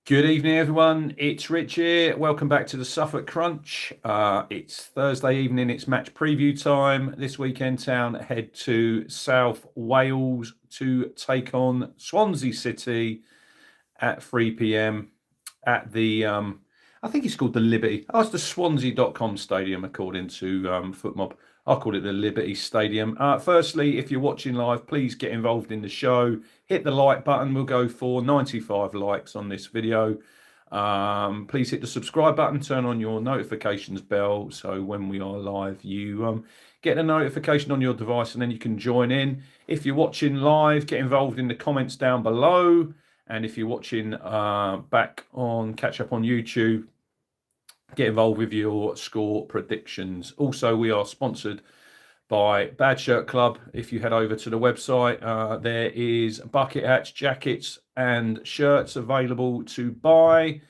Good evening, everyone. It's Rich here. Welcome back to the Suffolk Crunch. It's Thursday evening. It's match preview time. This weekend, Town head to South Wales to take on Swansea City at 3 p.m. at the, I think it's called the Liberty. Oh, it's the Swansea.com stadium, according to FootMob. I'll call it the Liberty Stadium. Firstly, if you're watching live, please get involved in the show. Hit the like button. We'll go for 95 likes on this video. Please hit the subscribe button. Turn on your notifications bell so when we are live, you get a notification on your device and then you can join in. If you're watching live, get involved in the comments down below. And if you're watching back on catch up on YouTube, get involved with your score predictions. Also, we are sponsored by Bad Shirt Club. If you head over to the website, there is bucket hats, jackets, and shirts available to buy.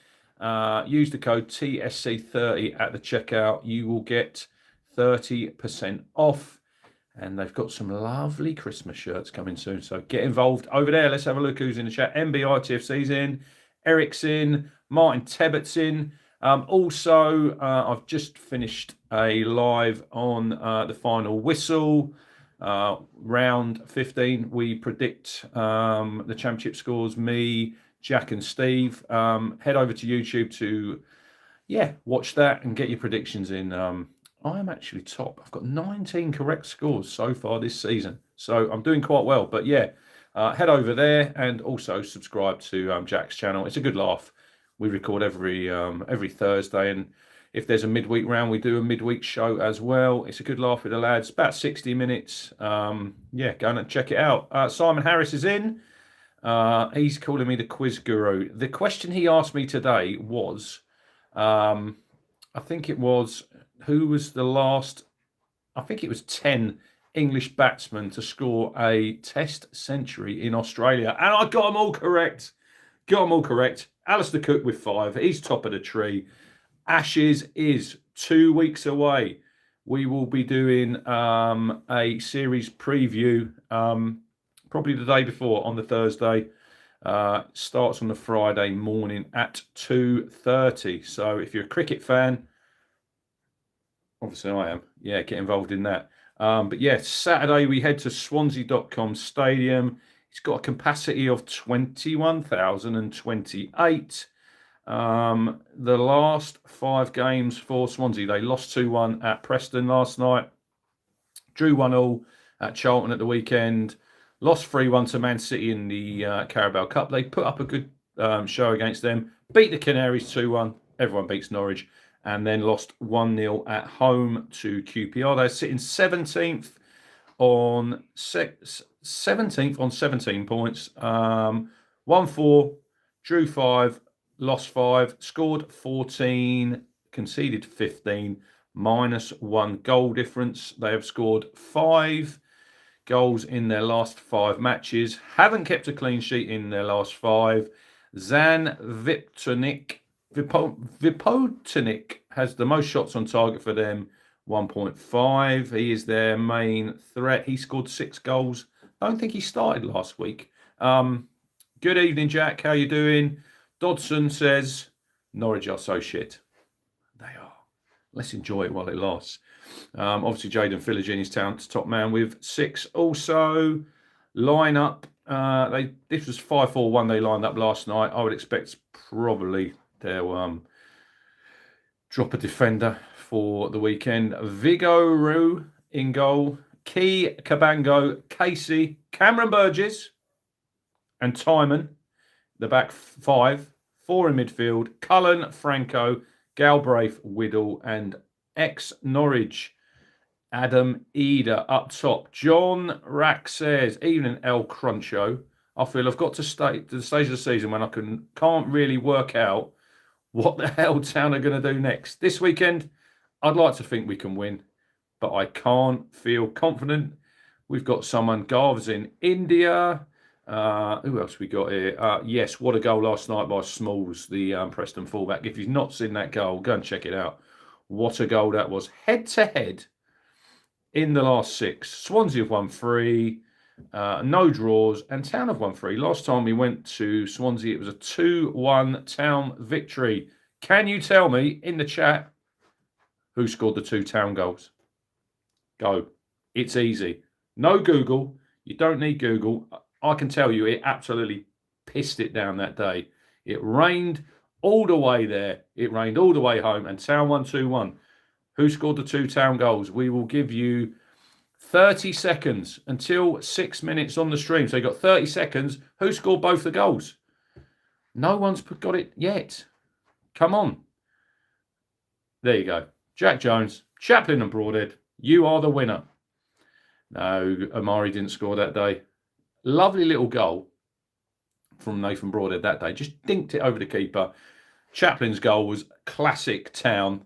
Use the code TSC30 at the checkout. You will get 30% off. And they've got some lovely Christmas shirts coming soon. So get involved over there. Let's have a look who's in the chat. MBITFC's in. Eric's in. Martin Tebbett's in. Also, I've just finished a live on the final whistle, round 15. We predict the championship scores, me, Jack and Steve. Head over to YouTube to, watch that and get your predictions in. I am actually top. I've got 19 correct scores so far this season. So I'm doing quite well. But head over there and also subscribe to Jack's channel. It's a good laugh. We record every Thursday, and if there's a midweek round, we do a midweek show as well. It's a good laugh with the lads. About 60 minutes. Go and check it out. Simon Harris is in. He's calling me the quiz guru. The question he asked me today was, I think it was, who was the last? I think it was 10 English batsmen to score a Test century in Australia, and I got them all correct. Alistair Cook with 5. He's top of the tree. Ashes is 2 weeks away. We will be doing a series preview probably the day before on the Thursday. Starts on the Friday morning at 2:30. So if you're a cricket fan, obviously I am. Yeah, get involved in that. Saturday we head to Swansea.com stadium. It's got a capacity of 21,028. The last 5 games for Swansea, they lost 2-1 at Preston last night, drew 1-1 at Charlton at the weekend, lost 3-1 to Man City in the Carabao Cup. They put up a good show against them, beat the Canaries 2-1. Everyone beats Norwich, and then lost 1-0 at home to QPR. They're sitting 17th on 17 points. 1-4, drew 5, lost 5, scored 14, conceded 15, -1 goal difference. They have scored 5 goals in their last 5 matches. Haven't kept a clean sheet in their last 5. Zan Vipotnik has the most shots on target for them, 1.5. He is their main threat. He scored 6 goals. I don't think he started last week. Good evening, Jack. How you doing? Dodson says, Norwich are so shit. They are. Let's enjoy it while it lasts. Obviously, Jaden Philogene is Town's top man with 6. Also, lineup. This was 5-4-1 they lined up last night. I would expect probably they'll drop a defender for the weekend. Vigouroux in goal. Key, Cabango, Casey, Cameron Burgess, and Timon, the back 5. 4 in midfield. Cullen, Franco, Galbraith, Whittle, and ex-Norwich, Adam Eder up top. John Rack says, evening El Cruncho. I feel I've got to the stage of the season when I can't really work out what the hell Town are going to do next. This weekend, I'd like to think we can win, but I can't feel confident. We've got someone, Garv's in India. Who else we got here? Yes, what a goal last night by Smalls, the Preston fullback. If you've not seen that goal, go and check it out. What a goal that was. Head-to-head in the last 6. Swansea have won 3. No draws, and Town have won 3. Last time we went to Swansea, it was a 2-1 Town victory. Can you tell me in the chat who scored the 2 Town goals? Go. It's easy. No Google. You don't need Google. I can tell you it absolutely pissed it down that day. It rained all the way there. It rained all the way home, and Town won 2-1. Who scored the 2 Town goals? We will give you 30 seconds until 6 minutes on the stream. So you've got 30 seconds. Who scored both the goals? No one's got it yet. Come on. There you go. Jack Jones, Chaplin and Broadhead. You are the winner. No, Amari didn't score that day. Lovely little goal from Nathan Broadhead that day. Just dinked it over the keeper. Chaplin's goal was classic Town.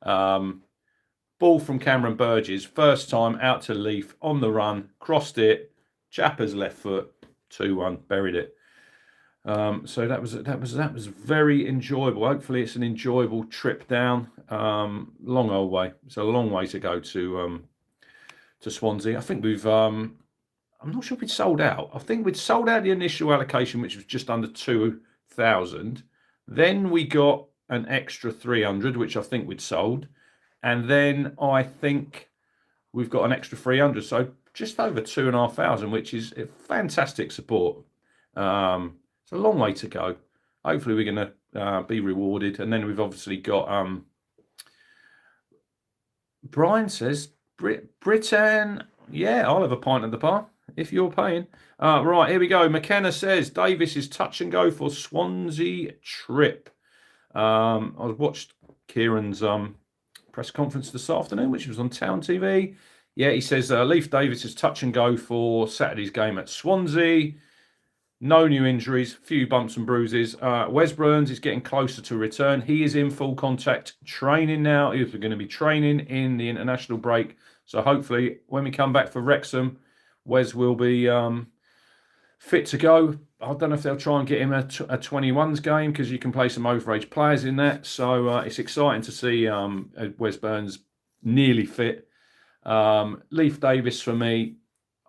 Ball from Cameron Burgess. First time out to Leaf on the run. Crossed it. Chapper's left foot. 2-1. Buried it. So that was very enjoyable. Hopefully it's an enjoyable trip down. Long old way. It's a long way to go to Swansea. I think we've I'm not sure if we'd sold out. I think we'd sold out the initial allocation, which was just under 2,000. Then we got an extra 300, which I think we'd sold. And then I think we've got an extra 300. So just over 2,500, which is a fantastic support. It's a long way to go. Hopefully we're going to be rewarded. And then we've obviously got... Brian says, Britain, yeah, I'll have a pint at the bar if you're paying. Right, here we go. McKenna says, Davis is touch and go for Swansea trip. I watched Kieran's press conference this afternoon, which was on Town TV. Yeah, he says, Leif Davis is touch and go for Saturday's game at Swansea. No new injuries, few bumps and bruises. Wes Burns is getting closer to return. He is in full contact training now. He's going to be training in the international break. So hopefully when we come back for Wrexham, Wes will be fit to go. I don't know if they'll try and get him a 21s game because you can play some overage players in that. So it's exciting to see Wes Burns nearly fit. Leif Davis for me,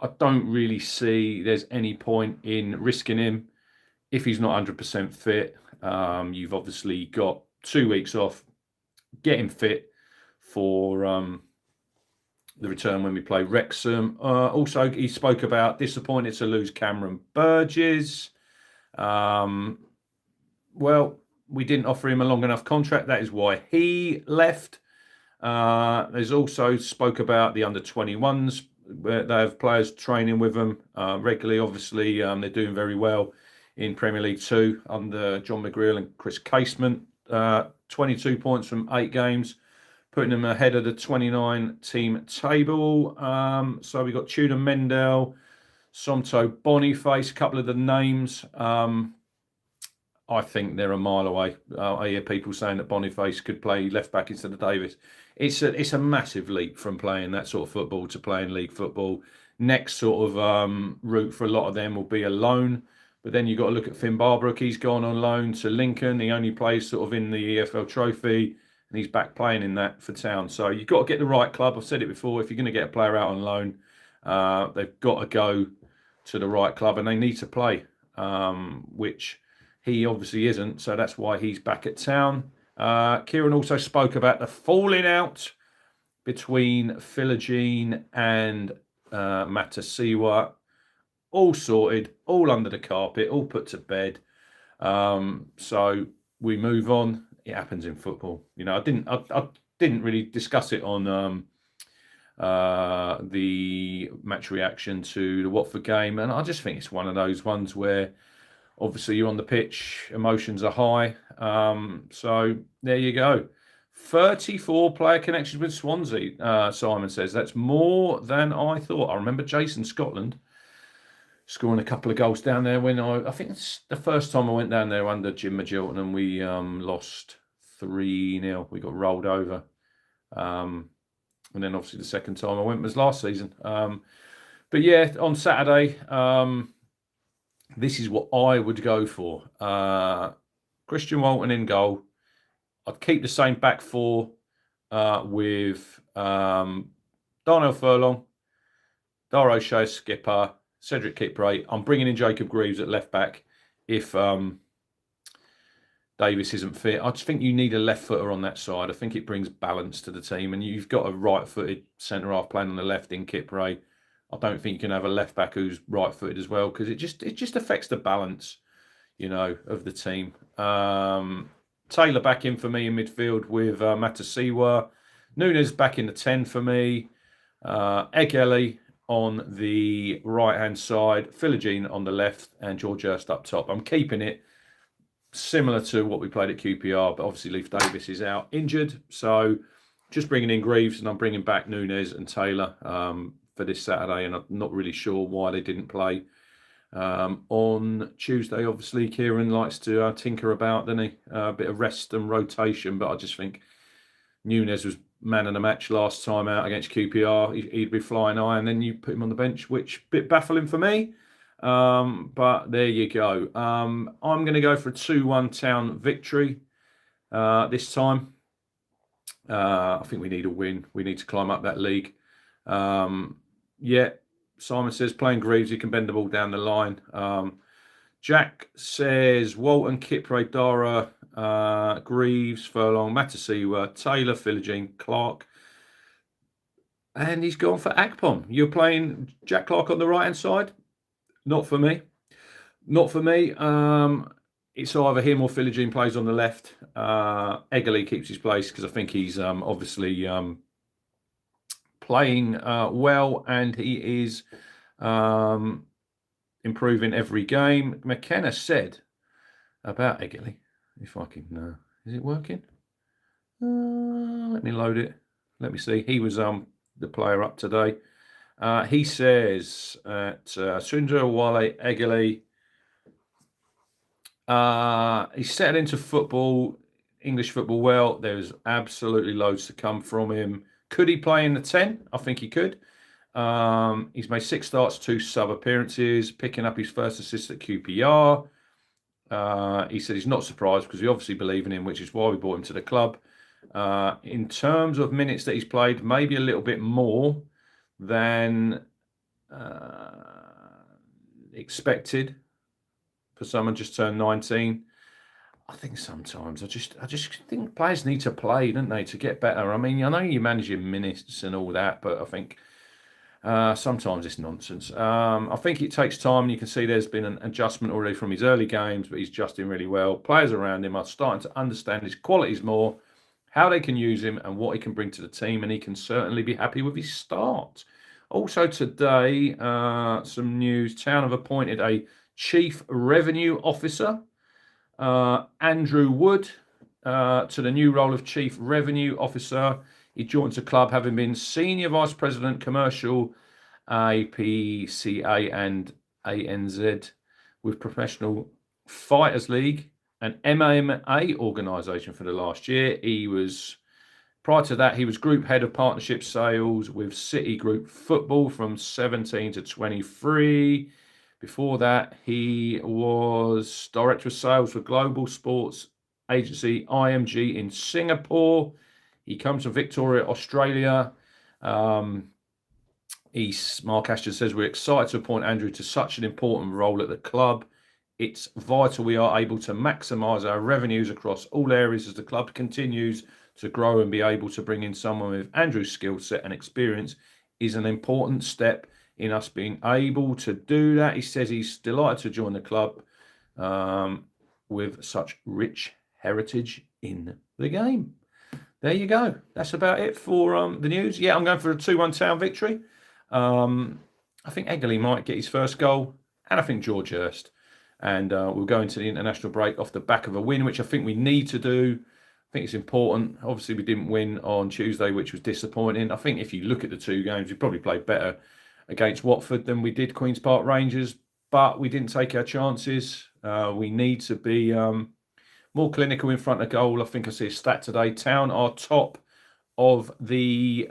I don't really see there's any point in risking him if he's not 100% fit. You've obviously got 2 weeks off. Get him fit for the return when we play Wrexham. Also, he spoke about disappointed to lose Cameron Burgess. Well, we didn't offer him a long enough contract. That is why he left. There's also spoke about the under-21s. Where they have players training with them regularly. Obviously, they're doing very well in Premier League 2 under John McGreal and Chris Casement. 22 points from 8 games, putting them ahead of the 29-team table. So we got Tudor Mendel, Somto Boniface, a couple of the names. I think they're a mile away. I hear people saying that Boniface could play left back instead of Davis. It's a massive leap from playing that sort of football to playing league football. Next sort of route for a lot of them will be a loan. But then you've got to look at Finn Barbrook. He's gone on loan to Lincoln. He only plays sort of in the EFL Trophy, and he's back playing in that for Town. So you've got to get the right club. I've said it before. If you're going to get a player out on loan, they've got to go to the right club, and they need to play, which he obviously isn't. So that's why he's back at Town. Kieran also spoke about the falling out between Philogene and Matasiwa. All sorted, all under the carpet, all put to bed. So we move on. It happens in football. You know, I didn't really discuss it on the match reaction to the Watford game, and I just think it's one of those ones where obviously you're on the pitch, emotions are high. So there you go. 34 player connections with Swansea, Simon says. That's more than I thought. I remember Jason Scotland scoring a couple of goals down there when I think it's the first time I went down there under Jim Magilton, and we lost 3-0. We got rolled over. And then obviously the second time I went was last season. But yeah, on Saturday, this is what I would go for. Christian Walton in goal. I'd keep the same back four with Darnell Furlong, Dar O'Shea skipper, Cedric Kipre. I'm bringing in Jacob Greaves at left back if Davis isn't fit. I just think you need a left footer on that side. I think it brings balance to the team, and you've got a right-footed centre half playing on the left in Kipre. I don't think you can have a left back who's right-footed as well, because it just affects the balance, of the team. Taylor back in for me in midfield with Matasiwa. Nunes back in the 10 for me. Egeli on the right-hand side. Philogene on the left, and George Hurst up top. I'm keeping it similar to what we played at QPR, but obviously Leif Davis is out injured. So just bringing in Greaves, and I'm bringing back Nunes and Taylor for this Saturday, and I'm not really sure why they didn't play on Tuesday. Obviously, Kieran likes to tinker about, doesn't he? A bit of rest and rotation, but I just think Nunes was man of the match last time out against QPR. He'd be flying high, and then you put him on the bench, which a bit baffling for me. But there you go. I'm going to go for a 2-1 Town victory this time. I think we need a win. We need to climb up that league. Simon says playing Greaves, he can bend the ball down the line. Jack says Walton, Kipre, Dara, Greaves, Furlong, Matasiwa, Taylor, Philogene, Clark. And he's gone for Akpom. You're playing Jack Clark on the right-hand side? Not for me. Not for me. It's either him or Philogene plays on the left. Egeli keeps his place because I think he's obviously playing well, and he is improving every game. McKenna said about Egeli, if I can, is it working? Let me load it. Let me see. He was the player up today. He says at Sundar Wale Egeli, he settled into football, English football well. There's absolutely loads to come from him. Could he play in the 10? I think he could. He's made 6 starts, 2 sub appearances, picking up his first assist at QPR. He said he's not surprised because we obviously believe in him, which is why we brought him to the club. In terms of minutes that he's played, maybe a little bit more than expected for someone just turned 19. I think sometimes I just think players need to play, don't they, to get better. I mean, I know you manage your minutes and all that, but I think sometimes it's nonsense. I think it takes time. You can see there's been an adjustment already from his early games, but he's adjusting really well. Players around him are starting to understand his qualities more, how they can use him, and what he can bring to the team, and he can certainly be happy with his start. Also today, some news. Town have appointed a Chief Revenue Officer, Andrew Wood, to the new role of Chief Revenue Officer. He joins the club having been Senior Vice President Commercial, APCA and ANZ with Professional Fighters League, an MMA organisation for the last year. Prior to that, he was Group Head of Partnership Sales with City Group Football from 17 to 23. Before that, he was Director of Sales for Global Sports Agency IMG in Singapore. He comes from Victoria, Australia. Mark Ashton says, we're excited to appoint Andrew to such an important role at the club. It's vital we are able to maximise our revenues across all areas as the club continues to grow, and be able to bring in someone with Andrew's skill set and experience is an important step in us being able to do that. He says he's delighted to join the club with such rich heritage in the game. There you go. That's about it for the news. Yeah, I'm going for a 2-1 Town victory. I think Egeli might get his first goal, and I think George Hurst. And we'll go into the international break off the back of a win, which I think we need to do. I think it's important. Obviously, we didn't win on Tuesday, which was disappointing. I think if you look at the 2 games, we probably played better against Watford than we did Queen's Park Rangers, but we didn't take our chances. We need to be more clinical in front of goal. I think I see a stat today. Town are top of the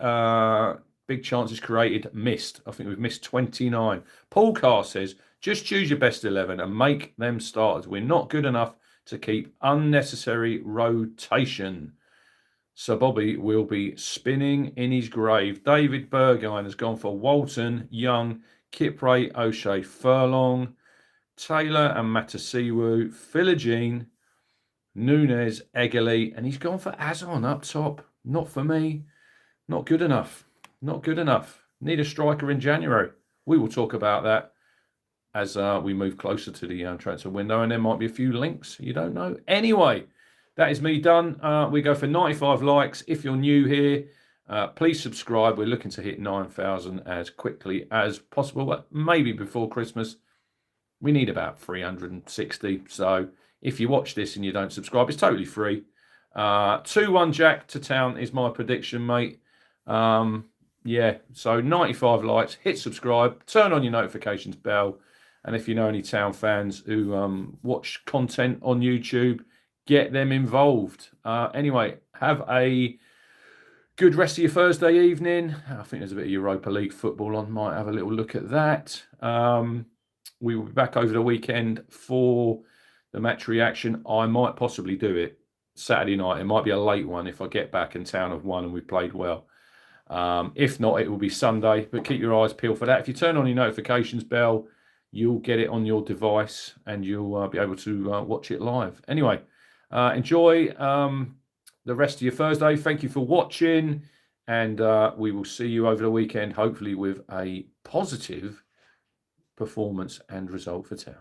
big chances created, missed. I think we've missed 29. Paul Carr says, just choose your best 11 and make them starters. We're not good enough to keep unnecessary rotation. So Bobby will be spinning in his grave. David Bergine has gone for Walton, Young, Kipre, O'Shea, Furlong, Taylor and Matasiwu, Philogene, Nunes, Eggerly, and he's gone for Azon up top. Not for me. Not good enough. Not good enough. Need a striker in January. We will talk about that as we move closer to the transfer window, and there might be a few links. You don't know. Anyway, that is me done. We go for 95 likes. If you're new here, please subscribe. We're looking to hit 9,000 as quickly as possible, but maybe before Christmas. We need about 360. So if you watch this and you don't subscribe, it's totally free. 2-1 Jack to Town is my prediction, mate. Yeah, so 95 likes, hit subscribe, turn on your notifications bell. And if you know any Town fans who watch content on YouTube, get them involved. Anyway, have a good rest of your Thursday evening. I think there's a bit of Europa League football on. Might have a little look at that. We will be back over the weekend for the match reaction. I might possibly do it Saturday night. It might be a late one if I get back and Town have won and we've played well. If not, it will be Sunday. But keep your eyes peeled for that. If you turn on your notifications bell, you'll get it on your device and you'll be able to watch it live. Anyway, enjoy the rest of your Thursday. Thank you for watching. And we will see you over the weekend, hopefully with a positive performance and result for Town.